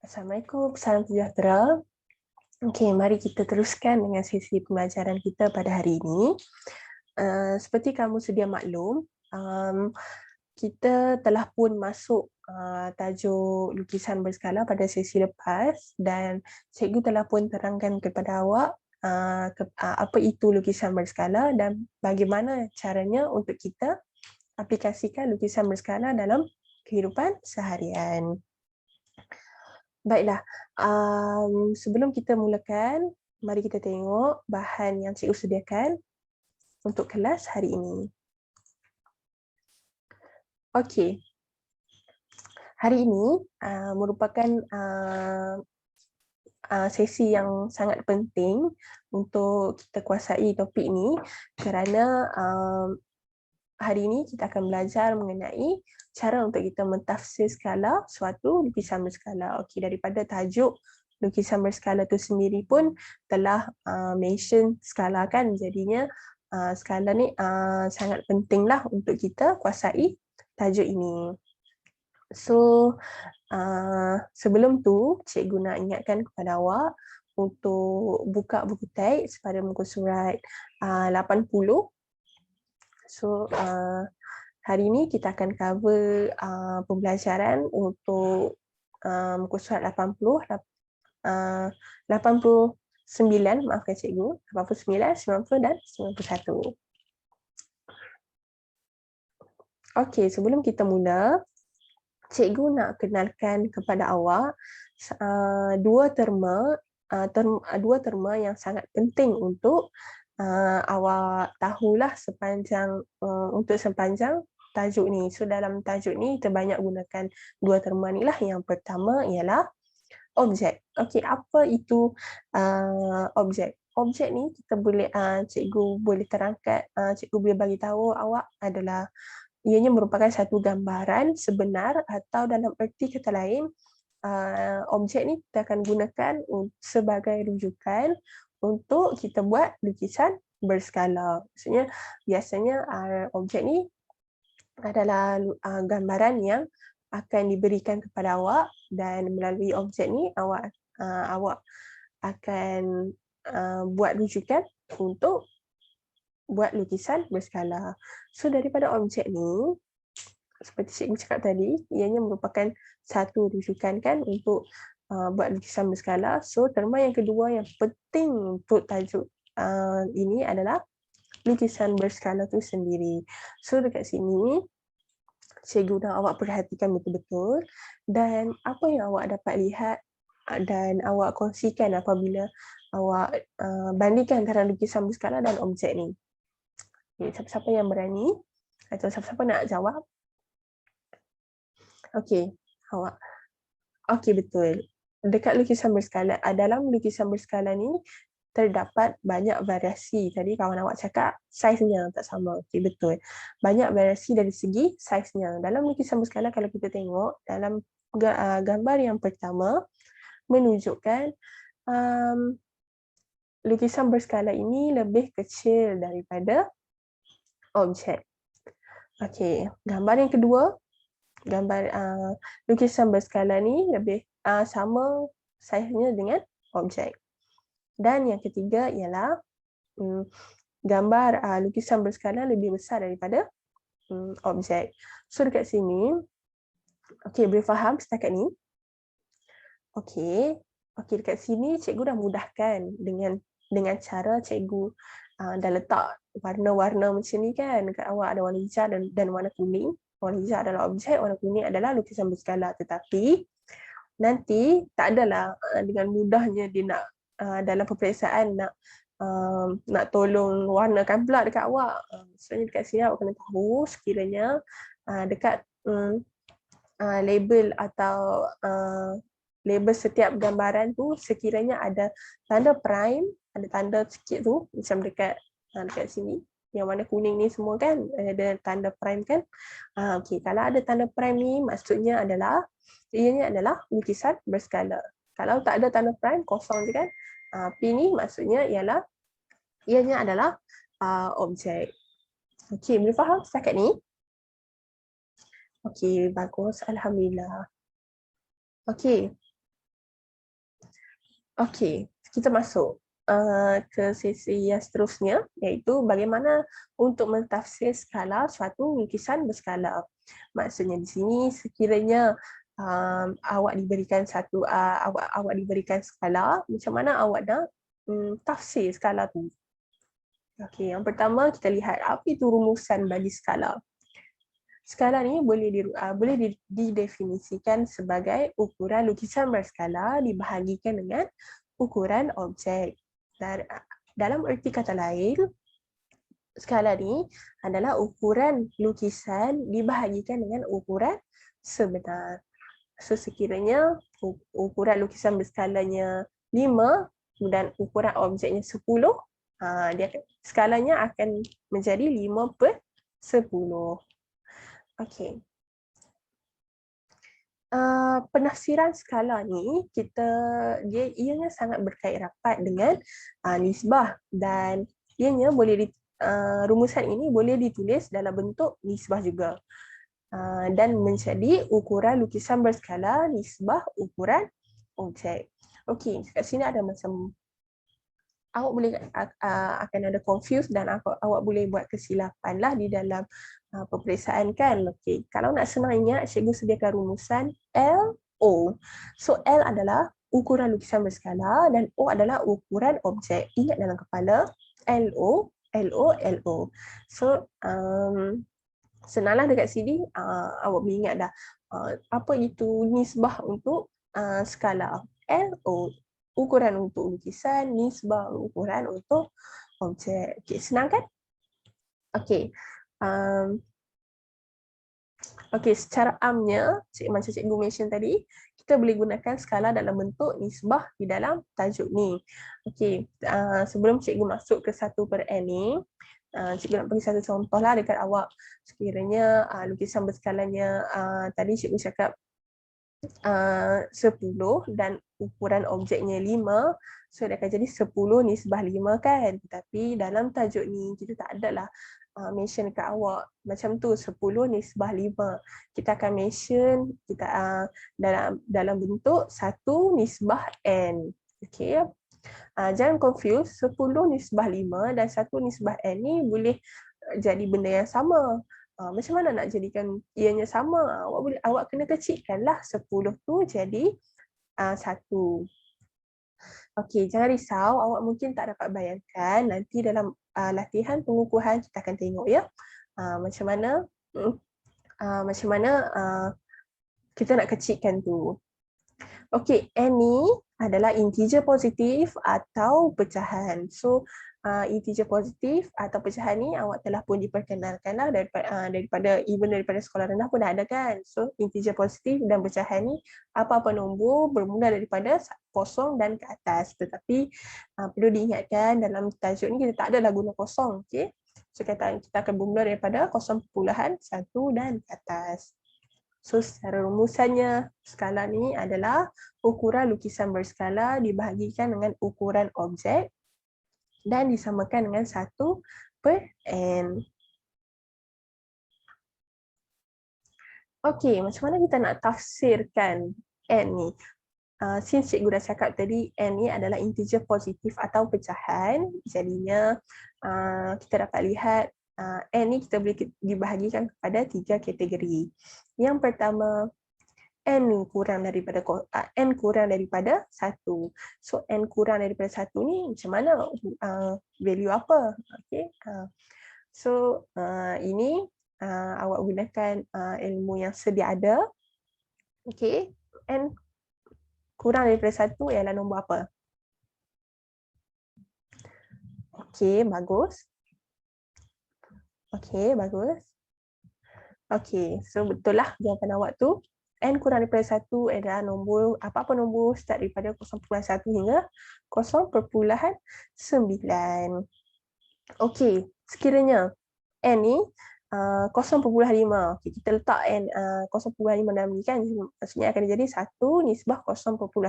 Assalamualaikum, salam sejahtera. Okey, mari kita teruskan dengan sesi pembelajaran kita pada hari ini. Seperti kamu sedia maklum, kita telah pun masuk tajuk lukisan berskala pada sesi lepas dan cikgu telah pun terangkan kepada awak apa itu lukisan berskala dan bagaimana caranya untuk kita aplikasikan lukisan berskala dalam kehidupan seharian. Baiklah, sebelum kita mulakan, mari kita tengok bahan yang cikgu sediakan untuk kelas hari ini. Okey, hari ini merupakan sesi yang sangat penting untuk kita kuasai topik ni kerana hari ini kita akan belajar mengenai cara untuk kita mentafsir skala suatu lukisan berskala. Okey, daripada tajuk lukisan berskala tu sendiri pun telah mention skala kan, jadinya skala ni sangat pentinglah untuk kita kuasai tajuk ini. So, sebelum tu cikgu nak ingatkan kepada awak untuk buka buku teks pada muka surat 80. So, hari ini kita akan cover pembelajaran untuk muka surat 80, 89, maafkan cikgu, 89, 90 dan 91. Okey, sebelum kita mula, cikgu nak kenalkan kepada awak dua terma yang sangat penting untuk awak tahulah sepanjang tajuk ni. So dalam tajuk ni kita banyak gunakan dua terma ni lah. Yang pertama ialah objek. Okey, apa itu objek? Objek ni kita boleh cikgu boleh terangkan, cikgu boleh bagi tahu awak adalah ianya merupakan satu gambaran sebenar atau dalam erti kata lain objek ni kita akan gunakan sebagai rujukan untuk kita buat lukisan berskala. Maksudnya biasanya objek ni adalah gambaran yang akan diberikan kepada awak dan melalui objek ni awak akan buat rujukan untuk buat lukisan berskala. So daripada objek ni, seperti cikgu cakap tadi, ianya merupakan satu rujukan kan untuk buat lukisan berskala. So terma yang kedua yang penting untuk tajuk ini adalah lukisan berskala tu sendiri. So dekat sini, cikgu nak awak perhatikan betul-betul dan apa yang awak dapat lihat dan awak kongsikan apabila awak bandingkan antara lukisan berskala dan objek ni. Okay, siapa-siapa yang berani atau siapa-siapa nak jawab? Okey, awak. Okey, betul. Dekat lukisan berskala, dalam lukisan berskala ni terdapat banyak variasi. Tadi kawan awak cakap saiznya tak sama. Okey, betul. Banyak variasi dari segi saiznya. Dalam lukisan berskala kalau kita tengok dalam gambar yang pertama menunjukkan lukisan berskala ini lebih kecil daripada objek. Okey, gambar yang kedua, gambar lukisan berskala ni lebih sama saiznya dengan objek. Dan yang ketiga ialah gambar lukisan berskala lebih besar daripada objek. So dekat sini, okey, boleh faham setakat ni? Okey, dekat sini cikgu dah mudahkan dengan cara cikgu dah letak warna-warna macam ni kan. Dekat awak ada warna hijau dan warna kuning. Warna hijau adalah objek, warna kuning adalah lukisan berskala. Tetapi nanti tak adalah dengan mudahnya dia nak dalam peperiksaan nak tolong warnakan pula dekat awak. Maksudnya dekat sini awak kena tahu sekiranya dekat label atau label setiap gambaran tu sekiranya ada tanda prime, ada tanda sikit tu macam dekat sini yang warna kuning ni semua kan ada tanda prime kan. Okey, kalau ada tanda prime ni maksudnya ianya adalah lukisan berskala. Kalau tak ada tanda prime, kosong je kan. P ni maksudnya ianya adalah objek. Okey, boleh faham setakat ni? Okey, bagus, alhamdulillah. Okey. Okey, kita masuk ke sesi yang seterusnya, iaitu bagaimana untuk mentafsir skala suatu lukisan berskala. Maksudnya di sini sekiranya awak diberikan awak diberikan skala, macam mana awak nak tafsir skala tu? Okey, yang pertama kita lihat apa itu rumusan bagi skala. Skala ni boleh didefinisikan sebagai ukuran lukisan berskala dibahagikan dengan ukuran objek. Dalam erti kata lain, skala ni adalah ukuran lukisan dibahagikan dengan ukuran sebenar. So sekiranya ukuran lukisan berskalanya 5 dan ukuran objeknya 10, skalanya akan menjadi 5/10. Okey. Penafsiran skala ni ianya sangat berkait rapat dengan nisbah dan rumusan ini boleh ditulis dalam bentuk nisbah juga. Dan menjadi ukuran lukisan berskala nisbah ukuran objek. Okey, kat sini ada macam awak boleh akan ada confused dan awak boleh buat kesilapan lah di dalam peperiksaan kan. Okey, kalau nak senang ingat, cikgu sediakan rumusan LO. So L adalah ukuran lukisan berskala dan O adalah ukuran objek. Ingat dalam kepala LO, LO, LO. So senanglah dekat sini awak boleh ingat dah apa itu nisbah untuk skala. LO ukuran untuk lukisan, nisbah ukuran untuk objek. Okey, senang kan? Okey. Okey, secara amnya, macam cikgu mention tadi, kita boleh gunakan skala dalam bentuk nisbah di dalam tajuk ni. Okey, sebelum cikgu masuk ke 1/n ni, cikgu nak bagi satu contoh lah dekat awak. Sekiranya lukisan berskalanya tadi cikgu cakap 10 dan ukuran objeknya 5, so dia akan jadi 10 nisbah 5 kan. Tapi dalam tajuk ni kita tak ada lah mention dekat awak macam tu 10 nisbah 5. Kita akan mention dalam bentuk 1 nisbah n. Okey. Jangan confuse 10 nisbah 5 dan 1 nisbah n ni boleh jadi benda yang sama. Macam mana nak jadikan ianya sama? Awak kena kecilkanlah 10 tu jadi 1. Okey, jangan risau, awak mungkin tak dapat bayangkan nanti dalam latihan pengukuhan kita akan tengok ya. Macam mana kita nak kecilkan tu. Okey, n ni adalah integer positif atau pecahan. So integer positif atau pecahan ni awak telah pun diperkenalkan lah daripada sekolah rendah pun dah ada kan. So integer positif dan pecahan ni apa-apa nombor bermula daripada 0 dan ke atas. Tetapi perlu diingatkan dalam tajuk ni kita tak adalah guna kosong. Okay? So kita akan bermula daripada 0.1 dan ke atas. So secara rumusannya, skala ni adalah ukuran lukisan berskala dibahagikan dengan ukuran objek dan disamakan dengan 1/n. Okey, macam mana kita nak tafsirkan n ni? Since cikgu dah cakap tadi, n ni adalah integer positif atau pecahan, jadinya kita dapat lihat n ni kita boleh dibahagikan kepada 3 kategori. Yang pertama, n kurang daripada 1. So n kurang daripada 1 ni macam mana? Value apa? Okay. So ini awak gunakan ilmu yang sedia ada. Okay. N kurang daripada 1 ialah nombor apa? Okay, bagus. Okay, bagus. Okay, so betul lah jawapan awak tu. N kurang daripada 1 adalah nombor, apa-apa nombor start daripada 0.1 hingga 0.9. Okey, sekiranya N ni 0.5. Okay, kita letak N 0.5 dalam ni kan, maksudnya akan jadi 1 nisbah 0.5.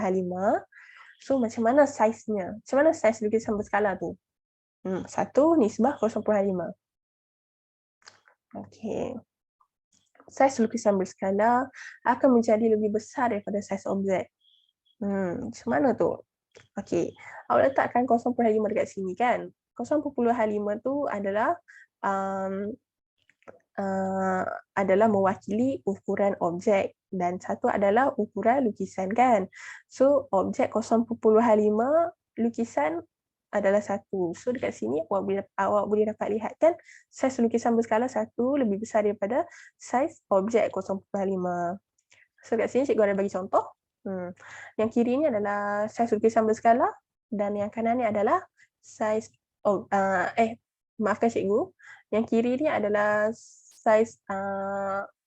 So macam mana saiznya? Macam mana saiz lukisan berskala tu? 1 nisbah 0.5. Okey. Saiz lukisan berskala akan menjadi lebih besar daripada saiz objek. Macam mana tu? Okey, awak letakkan 0.5 dekat sini kan. 0.5 tu adalah um, adalah mewakili ukuran objek dan satu adalah ukuran lukisan kan. So objek 0.5, lukisan adalah 1. So dekat sini awak boleh dapat lihat kan saiz lukisan berskala 1 lebih besar daripada saiz objek 0.5. So dekat sini cikgu ada bagi contoh. Yang kiri ni adalah saiz lukisan berskala dan yang kanan ni adalah saiz maafkan cikgu. Yang kiri ni adalah saiz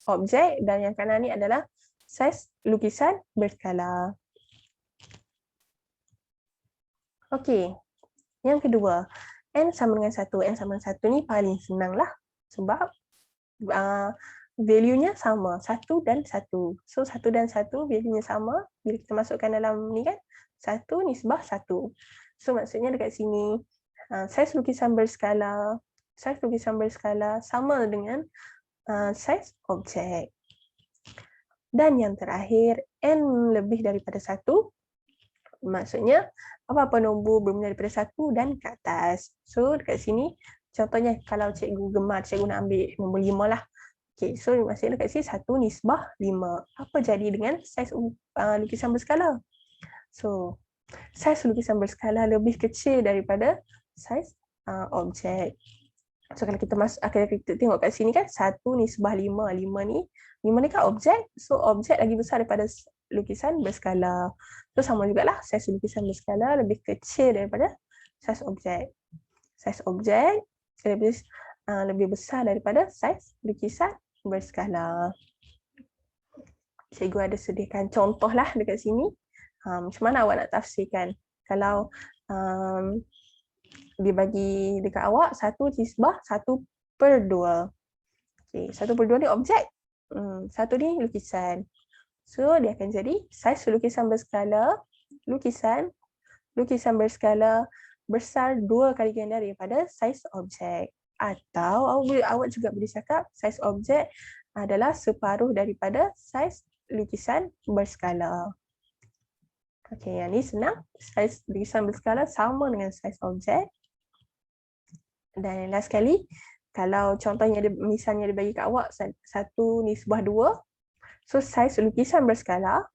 objek dan yang kanan ni adalah saiz lukisan berskala. Okey. Yang kedua, n sama dengan 1. N sama dengan 1 ni paling senang lah sebab value-nya sama, 1 dan 1. So 1 dan 1 value-nya sama. Bila kita masukkan dalam ni kan, 1 nisbah 1. So maksudnya dekat sini saiz lukisan berskala sama dengan saiz objek. Dan yang terakhir, n lebih daripada 1. Maksudnya apa-apa nombor bermula daripada 1 dan ke atas. So dekat sini contohnya kalau cikgu gemar, cikgu nak ambil nombor 5 lah. Okay, so maksudnya dekat sini 1 nisbah 5. Apa jadi dengan saiz lukisan berskala? So saiz lukisan berskala lebih kecil daripada saiz objek. So kalau kita tengok kat sini kan 1 nisbah 5. 5 ni kan objek. So objek lagi besar daripada lukisan berskala. So sama jugalah saiz lukisan berskala lebih kecil daripada saiz objek. Saiz objek lebih besar daripada saiz lukisan berskala. Cikgu ada sediakan contoh lah dekat sini. Macam mana awak nak tafsirkan? Kalau dia bagi dekat awak 1 nisbah 1/2. Okay, 1/2 ni objek. 1 ni lukisan. So dia akan jadi saiz lukisan berskala lukisan berskala besar 2 kali ganda daripada saiz objek. Atau awak juga boleh cakap saiz objek adalah separuh daripada saiz lukisan berskala. Okey, yang ni senang. Saiz lukisan berskala sama dengan saiz objek. Dan yang last sekali, kalau contohnya misalnya dia bagi kat awak 1 nisbah 2, so saiz lukisan berskala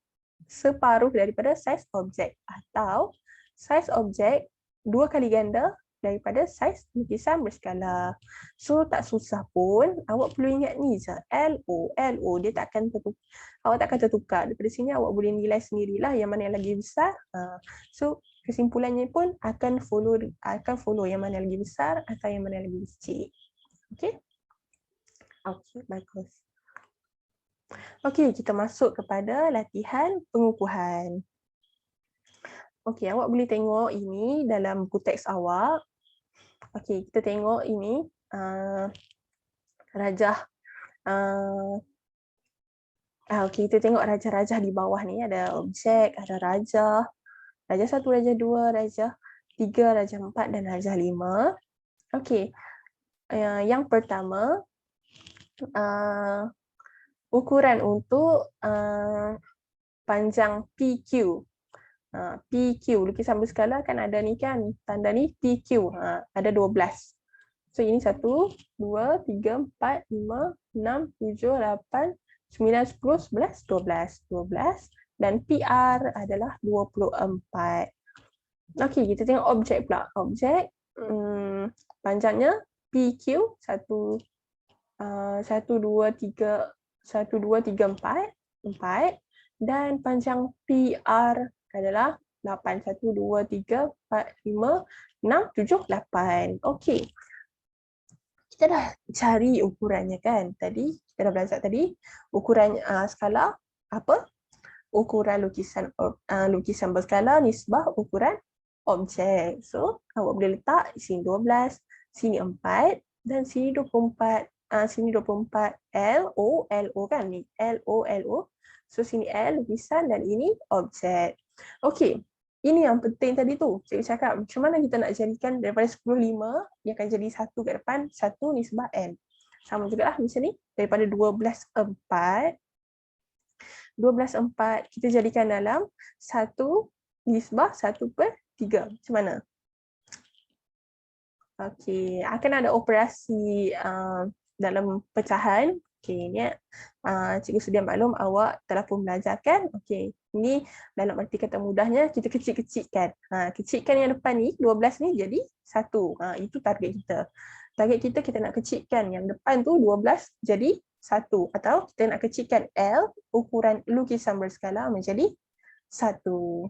separuh daripada saiz objek atau saiz objek 2 kali ganda daripada saiz lukisan berskala. So tak susah pun, awak perlu ingat ni je, LO dia takkan tertukar. Awak takkan tertukar. Daripada sini awak boleh nilai sendirilah yang mana yang lagi besar. So kesimpulannya pun akan follow yang mana yang lagi besar atau yang mana yang lagi kecil. Okey? Okey, bagus. Okey, kita masuk kepada latihan pengukuhan. Okey, awak boleh tengok ini dalam buku teks awak. Okey, kita tengok ini rajah. Okey, kita tengok rajah-rajah di bawah ni. Ada objek, ada rajah. Rajah 1, rajah 2, rajah 3, rajah 4 dan rajah 5. Okey, yang pertama, ukuran untuk panjang PQ. PQ, lukisan berskala kan ada ni kan, tanda ni PQ, ada 12. So ini 1, 2, 3, 4, 5, 6, 7, 8, 9, 10, 11, 12. Dan PR adalah 24. Okey, kita tengok objek pula. Objek panjangnya PQ 1, 2, 3, 4 dan panjang PR adalah 8. 1, 2, 3, 4, 5, 6, 7, 8. Okey. Kita dah cari ukurannya kan. Tadi kita dah belajar tadi ukuran skala apa? Ukuran lukisan berskala nisbah ukuran objek. So, awak boleh letak sini 12, sini 4 dan sini 24. Sini 24 LO kan ni. LO. So sini L lukisan dan ini objek. Okey. Ini yang penting tadi tu. Cikgu cakap macam mana kita nak jadikan daripada 10/5 dia akan jadi 1 kat depan, 1 nisbah N. Sama jugalah macam ni. Daripada 12/4 kita jadikan dalam 1 nisbah 1/3. Macam mana? Okey, akan ada operasi dalam pecahan. Okey, ni cikgu sedia maklum awak telah pun belajar kan? Okey, ini dalam arti kata mudahnya kita kecil-kecilkan. Kecilkan yang depan ni 12 ni jadi 1. Itu target kita. Target kita nak kecilkan yang depan tu 12 jadi 1 atau kita nak kecilkan L ukuran lukisan berskala menjadi 1.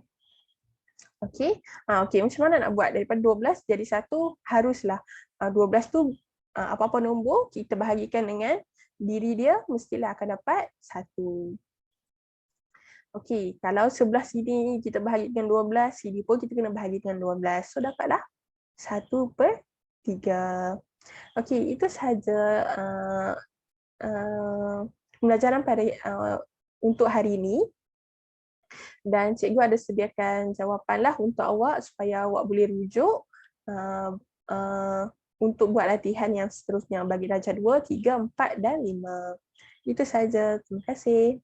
Okey. Okey, macam mana nak buat daripada 12 jadi 1? Haruslah 12 tu apa-apa nombor kita bahagikan dengan diri dia mestilah akan dapat 1. Okey, kalau sebelah sini kita bahagi dengan 12, sini pun kita kena bahagi dengan 12. So dapatlah 1/3. Okey, itu sahaja pembelajaran pada untuk hari ini. Dan cikgu ada sediakan jawapanlah untuk awak supaya awak boleh rujuk untuk buat latihan yang seterusnya bagi darjah 2, 3, 4 dan 5. Itu saja. Terima kasih.